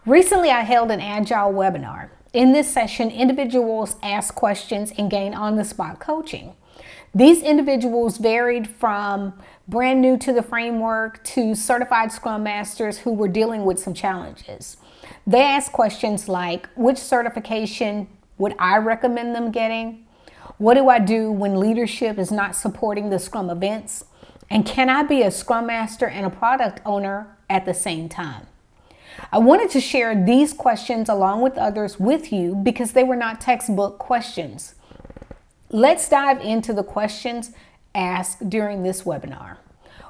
Recently, I held an Agile webinar. In this session, individuals asked questions and gained on-the-spot coaching. These individuals varied from brand new to the framework to certified Scrum Masters who were dealing with some challenges. They asked questions like, which certification would I recommend them getting? What do I do when leadership is not supporting the Scrum events? And can I be a Scrum Master and a product owner at the same time? I wanted to share these questions along with others with you because they were not textbook questions. Let's dive into the questions asked during this webinar.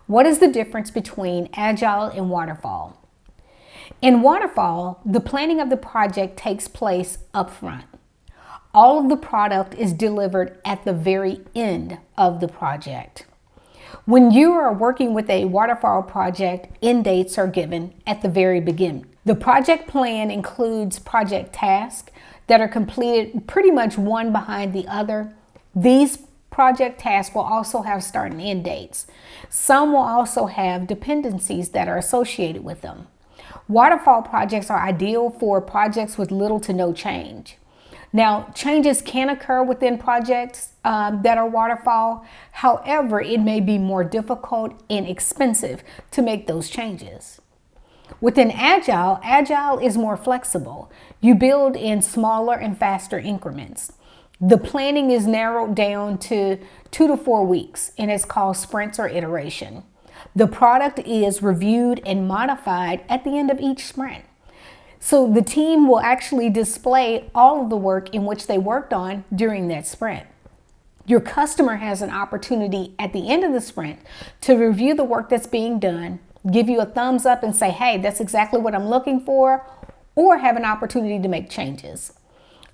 What is the difference between Agile and Waterfall? In Waterfall, the planning of the project takes place upfront. All of the product is delivered at the very end of the project. When you are working with a waterfall project, end dates are given at the very beginning. The project plan includes project tasks that are completed pretty much one behind the other. These project tasks will also have start and end dates. Some will also have dependencies that are associated with them. Waterfall projects are ideal for projects with little to no change. Now, changes can occur within projects that are waterfall. However, it may be more difficult and expensive to make those changes. Within Agile, Agile is more flexible. You build in smaller and faster increments. The planning is narrowed down to 2 to 4 weeks, and it's called sprints or iteration. The product is reviewed and modified at the end of each sprint. So the team will actually display all of the work in which they worked on during that sprint. Your customer has an opportunity at the end of the sprint to review the work that's being done, give you a thumbs up and say, hey, that's exactly what I'm looking for, or have an opportunity to make changes.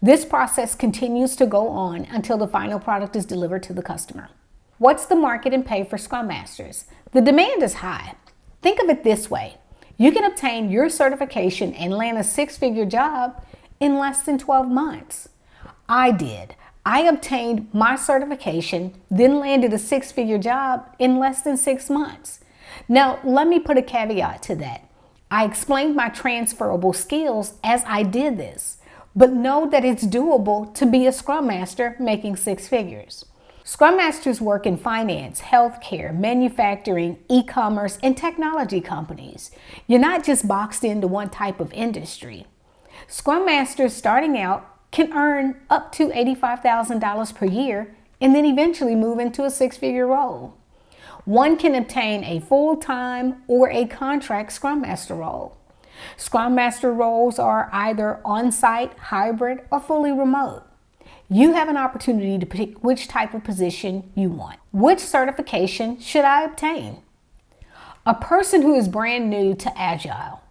This process continues to go on until the final product is delivered to the customer. What's the market and pay for Scrum Masters? The demand is high. Think of it this way. You can obtain your certification and land a six-figure job in less than 12 months. I did. I obtained my certification, then landed a six-figure job in less than 6 months. Now, let me put a caveat to that. I explained my transferable skills as I did this, but know that it's doable to be a Scrum Master making 6 figures. Scrum Masters work in finance, healthcare, manufacturing, e-commerce, and technology companies. You're not just boxed into one type of industry. Scrum Masters starting out can earn up to $85,000 per year and then eventually move into a 6-figure role. One can obtain a full-time or a contract Scrum Master role. Scrum Master roles are either on-site, hybrid, or fully remote. You have an opportunity to pick which type of position you want. Which certification should I obtain? A person who is brand new to Agile,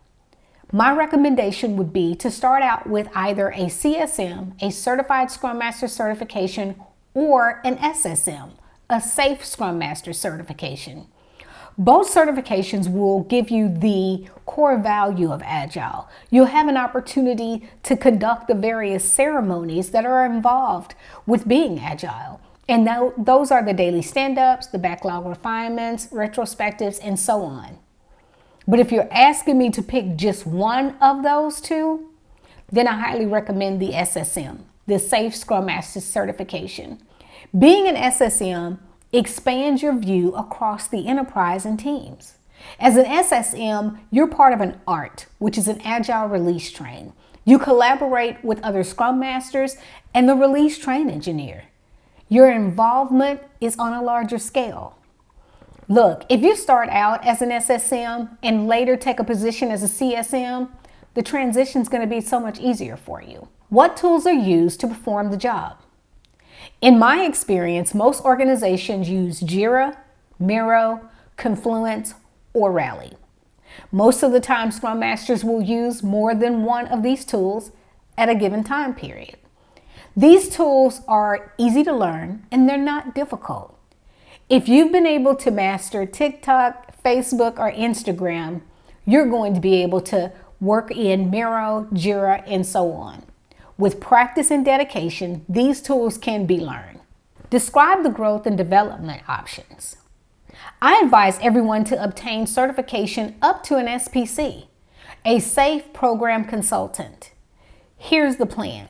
my recommendation would be to start out with either a CSM, a Certified Scrum Master certification, or an SSM, a Safe Scrum Master certification. Both certifications will give you the core value of Agile. You'll have an opportunity to conduct the various ceremonies that are involved with being Agile. And those are the daily stand-ups, the backlog refinements, retrospectives, and so on. But if you're asking me to pick just one of those two, then I highly recommend the SSM, the Safe Scrum Master certification. Being an SSM expands your view across the enterprise and teams. As an SSM, you're part of an ART, which is an Agile release train. You collaborate with other Scrum Masters and the release train engineer. Your involvement is on a larger scale. Look, if you start out as an SSM and later take a position as a CSM, the transition is going to be so much easier for you. What tools are used to perform the job? In my experience, most organizations use Jira, Miro, Confluence, or Rally. Most of the time, Scrum Masters will use more than one of these tools at a given time period. These tools are easy to learn and they're not difficult. If you've been able to master TikTok, Facebook, or Instagram, you're going to be able to work in Miro, Jira, and so on. With practice and dedication, these tools can be learned. Describe the growth and development options. I advise everyone to obtain certification up to an SPC. A safe program consultant. Here's the plan.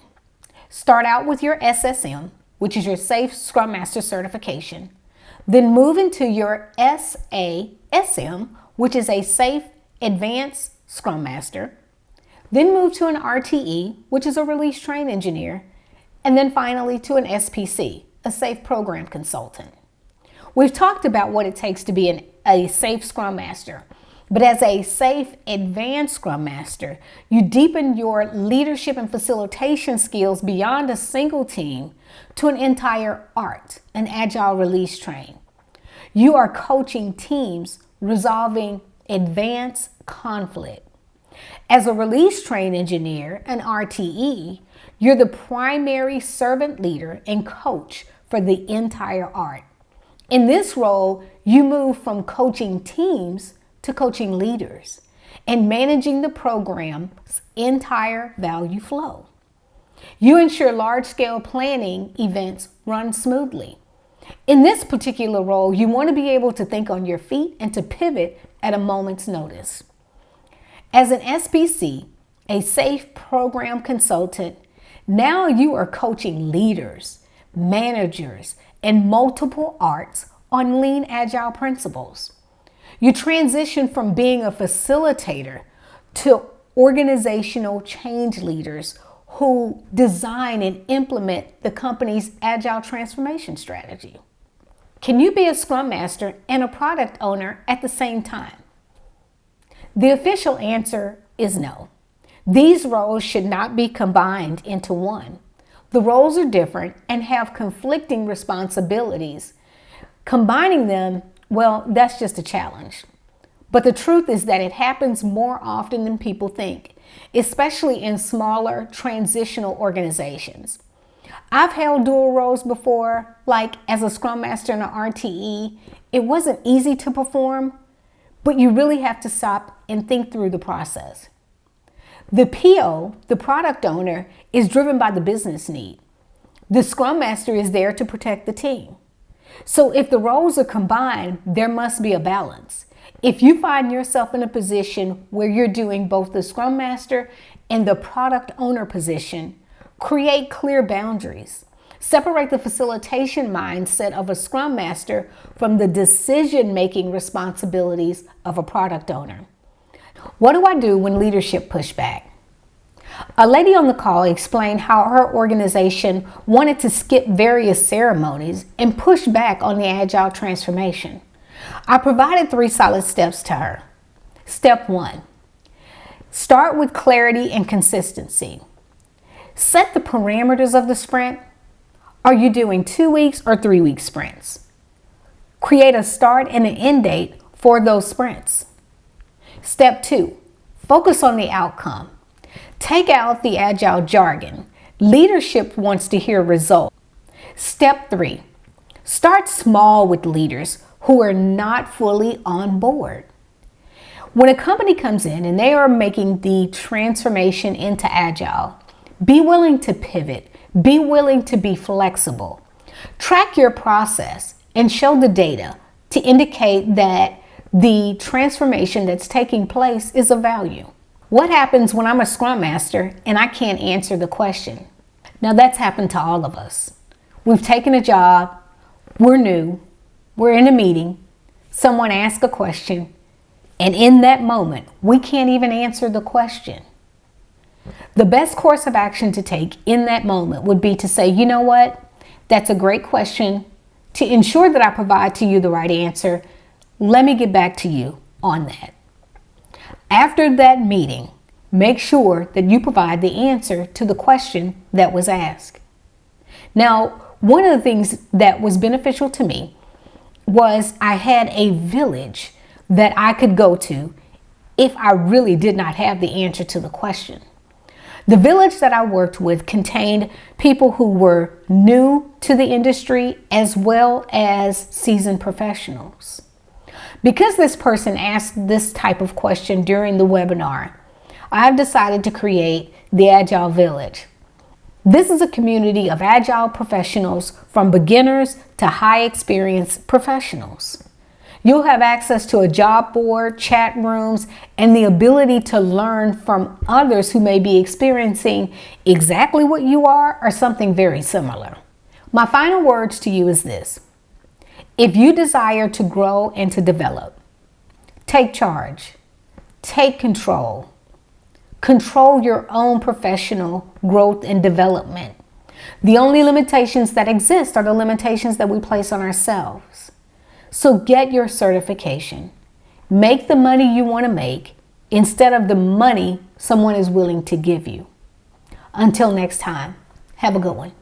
Start out with your SSM, which is your Safe Scrum Master certification. Then move into your SASM, which is a Safe Advanced Scrum Master. Then move to an RTE, which is a Release Train Engineer. And then finally to an SPC, a Safe Program Consultant. We've talked about what it takes to be a Safe Scrum Master. But as a Safe Advanced Scrum Master, you deepen your leadership and facilitation skills beyond a single team to an entire ART, an Agile Release Train. You are coaching teams resolving advanced conflict. As a Release Train Engineer, an RTE, you're the primary servant leader and coach for the entire ART. In this role, you move from coaching teams to coaching leaders and managing the program's entire value flow. You ensure large-scale planning events run smoothly. In this particular role, you want to be able to think on your feet and to pivot at a moment's notice. As an SPC, a Safe Program Consultant, now you are coaching leaders, managers, and multiple ARTs on lean agile principles. You transition from being a facilitator to organizational change leaders who design and implement the company's agile transformation strategy. Can you be a Scrum Master and a product owner at the same time? The official answer is no. These roles should not be combined into one. The roles are different and have conflicting responsibilities. Combining them, well, that's just a challenge. But the truth is that it happens more often than people think, especially in smaller transitional organizations. I've held dual roles before, like as a Scrum Master and an RTE. It wasn't easy to perform, but you really have to stop and think through the process. The PO, the product owner, is driven by the business need. The Scrum Master is there to protect the team. So if the roles are combined, there must be a balance. If you find yourself in a position where you're doing both the Scrum Master and the product owner position, create clear boundaries. Separate the facilitation mindset of a Scrum Master from the decision-making responsibilities of a product owner. What do I do when leadership push back? A lady on the call explained how her organization wanted to skip various ceremonies and push back on the agile transformation. I provided 3 solid steps to her. Step 1, start with clarity and consistency. Set the parameters of the sprint. Are you doing 2 weeks or 3 week sprints? Create a start and an end date for those sprints. Step 2, focus on the outcome. Take out the agile jargon. Leadership wants to hear results. Step 3, start small with leaders who are not fully on board. When a company comes in and they are making the transformation into agile, be willing to pivot. Be willing to be flexible. Track your process and show the data to indicate that the transformation that's taking place is of value. What happens when I'm a Scrum Master and I can't answer the question? Now that's happened to all of us. We've taken a job, we're new, we're in a meeting, someone asks a question, and in that moment, we can't even answer the question. The best course of action to take in that moment would be to say, you know what? That's a great question. To ensure that I provide to you the right answer, let me get back to you on that. After that meeting, make sure that you provide the answer to the question that was asked. Now, one of the things that was beneficial to me was I had a village that I could go to if I really did not have the answer to the question. The village that I worked with contained people who were new to the industry as well as seasoned professionals. Because this person asked this type of question during the webinar, I've decided to create the Agile Village. This is a community of agile professionals from beginners to high experienced professionals. You'll have access to a job board, chat rooms, and the ability to learn from others who may be experiencing exactly what you are or something very similar. My final words to you is this. If you desire to grow and to develop, take charge, take control, control your own professional growth and development. The only limitations that exist are the limitations that we place on ourselves. So get your certification. Make the money you want to make instead of the money someone is willing to give you. Until next time, have a good one.